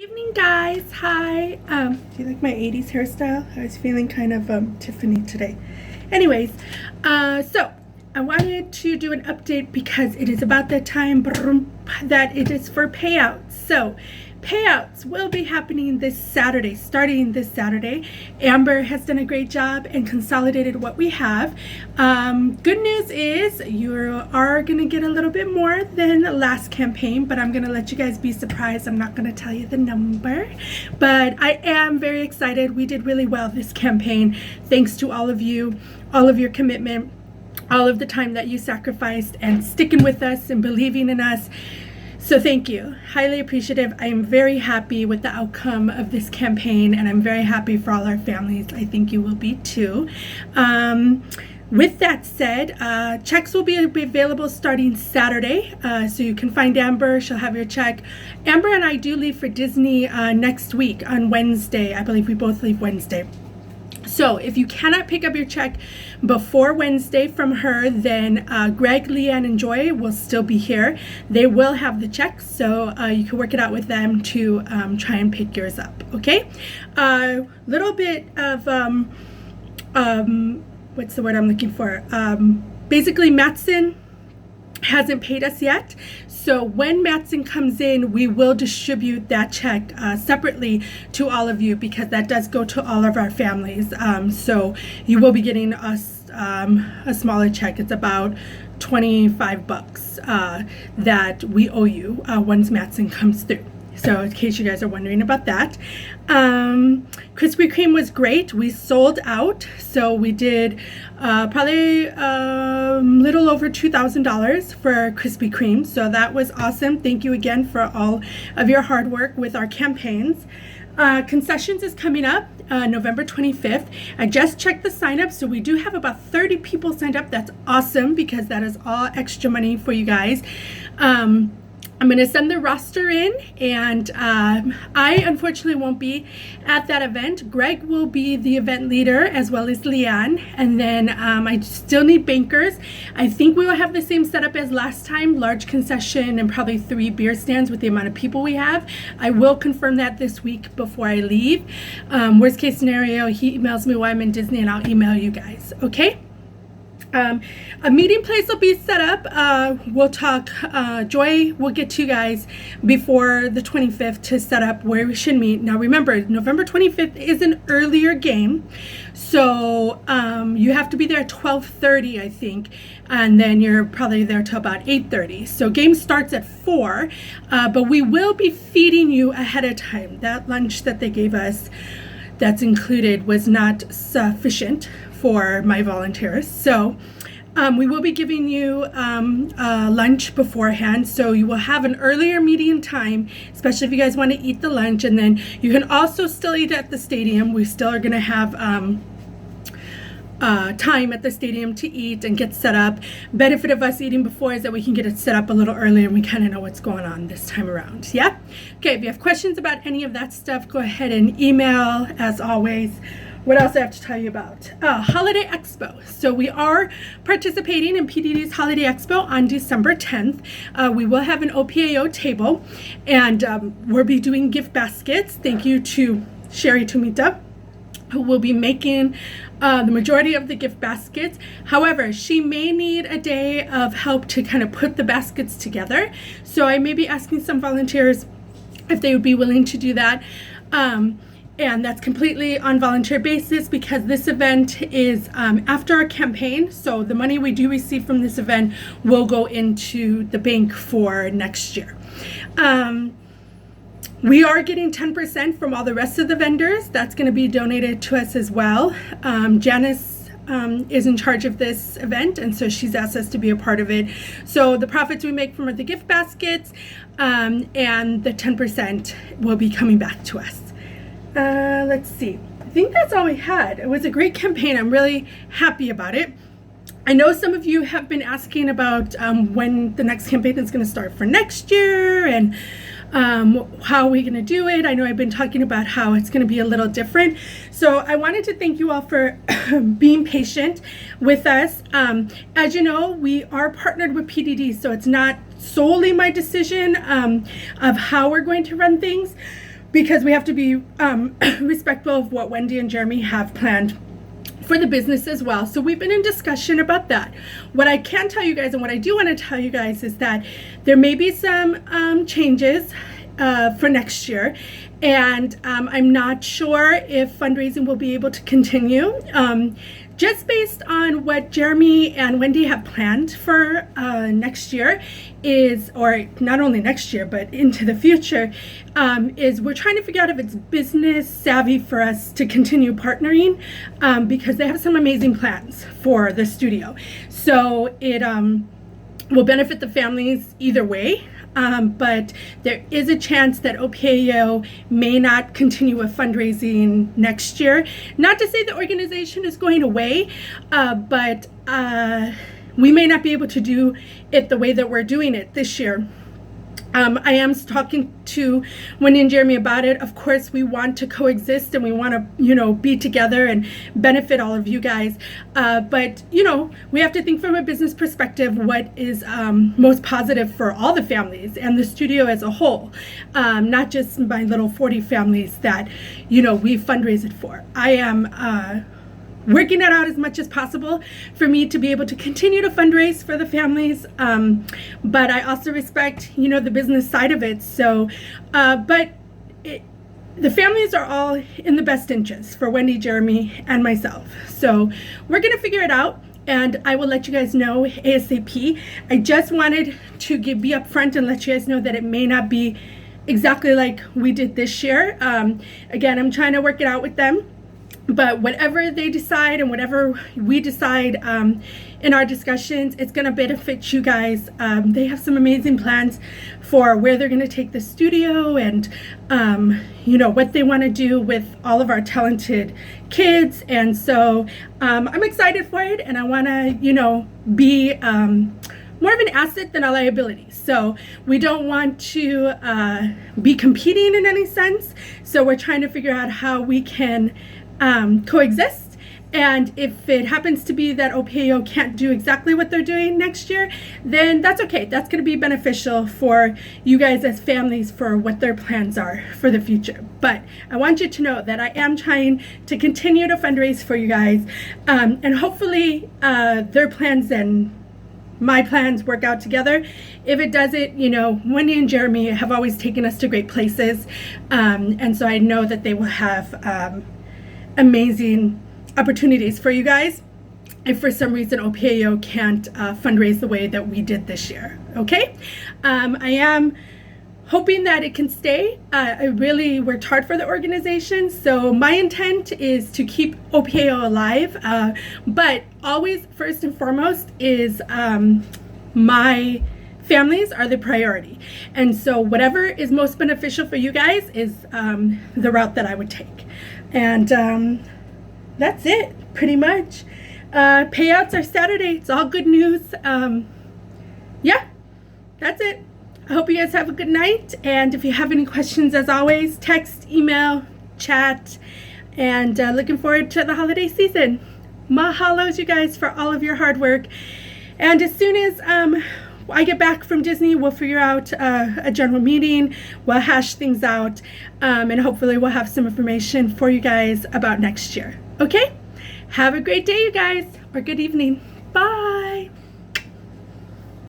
Evening, guys. Hi. Do you like my 80s hairstyle? I was feeling kind of Tiffany today. Anyways, so I wanted to do an update because it is about that time that it is for payouts. So payouts will be happening this Saturday, starting this Saturday. Amber has done a great job and consolidated what we have. Good news is you are going to get a little bit more than the last campaign, but I'm going to let you guys be surprised. I'm not going to tell you the number, but I am very excited. We did really well this campaign, thanks to all of you, all of your commitment, all of the time that you sacrificed and sticking with us and believing in us. So thank you. Highly appreciative. I am very happy with the outcome of this campaign, and I'm very happy for all our families. I think you will be too. With that said, checks will be available starting Saturday, so you can find Amber. She'll have your check. Amber and I do leave for Disney next week on Wednesday. I believe we both leave Wednesday. So if you cannot pick up your check before Wednesday from her, then Greg, Leanne, and Joy will still be here. They will have the check, so you can work it out with them to try and pick yours up, okay? Little bit of, what's the word I'm looking for? Basically, Matson hasn't paid us yet. So when Matson comes in, we will distribute that check separately to all of you, because that does go to all of our families. So you will be getting us a smaller check. It's about $25 that we owe you once Matson comes through. So in case you guys are wondering about that. Krispy Kreme was great. We sold out. So we did probably a little over $2,000 for Krispy Kreme. So that was awesome. Thank you again for all of your hard work with our campaigns. Concessions is coming up November 25th. I just checked the sign up, so we do have about 30 people signed up. That's awesome, because that is all extra money for you guys. I'm going to send the roster in, and I unfortunately won't be at that event. Greg will be the event leader, as well as Leanne, and then I still need bankers. I think we will have the same setup as last time, large concession and probably 3 beer stands with the amount of people we have. I will confirm that this week before I leave. Worst case scenario, he emails me while I'm in Disney, and I'll email you guys, okay? A meeting place will be set up. We'll talk. Joy will get to you guys before the 25th to set up where we should meet. Now remember, November 25th is an earlier game, so you have to be there at 12:30, I think, and then you're probably there till about 8:30. So game starts at 4, but we will be feeding you ahead of time. That lunch that they gave us, that's included, was not sufficient for my volunteers. So we will be giving you lunch beforehand, so you will have an earlier meeting time, especially if you guys want to eat the lunch. And then you can also still eat at the stadium. We still are going to have time at the stadium to eat and get set up. Benefit of us eating before is that we can get it set up a little earlier, and we kind of know what's going on this time around. Yeah? Okay, if you have questions about any of that stuff, go ahead and email, as always. What else I have to tell you about? Holiday Expo. So we are participating in PDD's Holiday Expo on December 10th. We will have an OPAO table, and we'll be doing gift baskets. Thank you to Sherry Tumita, who will be making the majority of the gift baskets. However, she may need a day of help to kind of put the baskets together. So I may be asking some volunteers if they would be willing to do that. And that's completely on volunteer basis, because this event is after our campaign. So the money we do receive from this event will go into the bank for next year. We are getting 10% from all the rest of the vendors. That's going to be donated to us as well. Janice is in charge of this event, and so she's asked us to be a part of it. So the profits we make from the gift baskets and the 10% will be coming back to us. Let's see. I think that's all we had. It was a great campaign. I'm really happy about it. I know some of you have been asking about when the next campaign is going to start for next year, and how are we going to do it. I know I've been talking about how it's going to be a little different. So I wanted to thank you all for being patient with us. As you know, we are partnered with PDD, so it's not solely my decision of how we're going to run things. because we have to be respectful of what Wendy and Jeremy have planned for the business as well. So we've been in discussion about that. What I can tell you guys, and what I do want to tell you guys, is that there may be some changes for next year, and I'm not sure if fundraising will be able to continue. Just based on what Jeremy and Wendy have planned for next year is, or not only next year, but into the future, is we're trying to figure out if it's business savvy for us to continue partnering, because they have some amazing plans for the studio. So it will benefit the families either way. But there is a chance that OPAO may not continue with fundraising next year. Not to say the organization is going away, but we may not be able to do it the way that we're doing it this year. I am talking to Wendy and Jeremy about it. Of course, we want to coexist and we want to, be together and benefit all of you guys. But, we have to think from a business perspective what is most positive for all the families and the studio as a whole, not just my little 40 families that, we fundraised for. I am working it out as much as possible for me to be able to continue to fundraise for the families, but I also respect the business side of it. So the families are all in the best interest for Wendy, Jeremy, and myself. So we're gonna figure it out, and I will let you guys know ASAP. I just wanted to be upfront and let you guys know that it may not be exactly like we did this year. Again, I'm trying to work it out with them. But whatever they decide and whatever we decide in our discussions, it's going to benefit you guys. They have some amazing plans for where they're going to take the studio and, what they want to do with all of our talented kids. And so I'm excited for it, and I want to, be more of an asset than a liability. So we don't want to be competing in any sense. So we're trying to figure out how we can coexist. And if it happens to be that OPAO can't do exactly what they're doing next year, then that's okay. That's going to be beneficial for you guys as families for what their plans are for the future. But I want you to know that I am trying to continue to fundraise for you guys, and hopefully their plans and my plans work out together. If it doesn't, Wendy and Jeremy have always taken us to great places, and so I know that they will have amazing opportunities for you guys if for some reason OPAO can't fundraise the way that we did this year. Okay, I am hoping that it can stay. I really worked hard for the organization, so my intent is to keep OPAO alive, but always first and foremost is my families are the priority, and so whatever is most beneficial for you guys is the route that I would take. And that's it, pretty much. Payouts are Saturday. It's all good news. Yeah, that's it. I hope you guys have a good night. And if you have any questions, as always, text, email, chat. And looking forward to the holiday season. Mahalos, you guys, for all of your hard work. And as soon as I get back from Disney, we'll figure out a general meeting. We'll hash things out, and hopefully we'll have some information for you guys about next year. Okay? Have a great day, you guys, or good evening. Bye.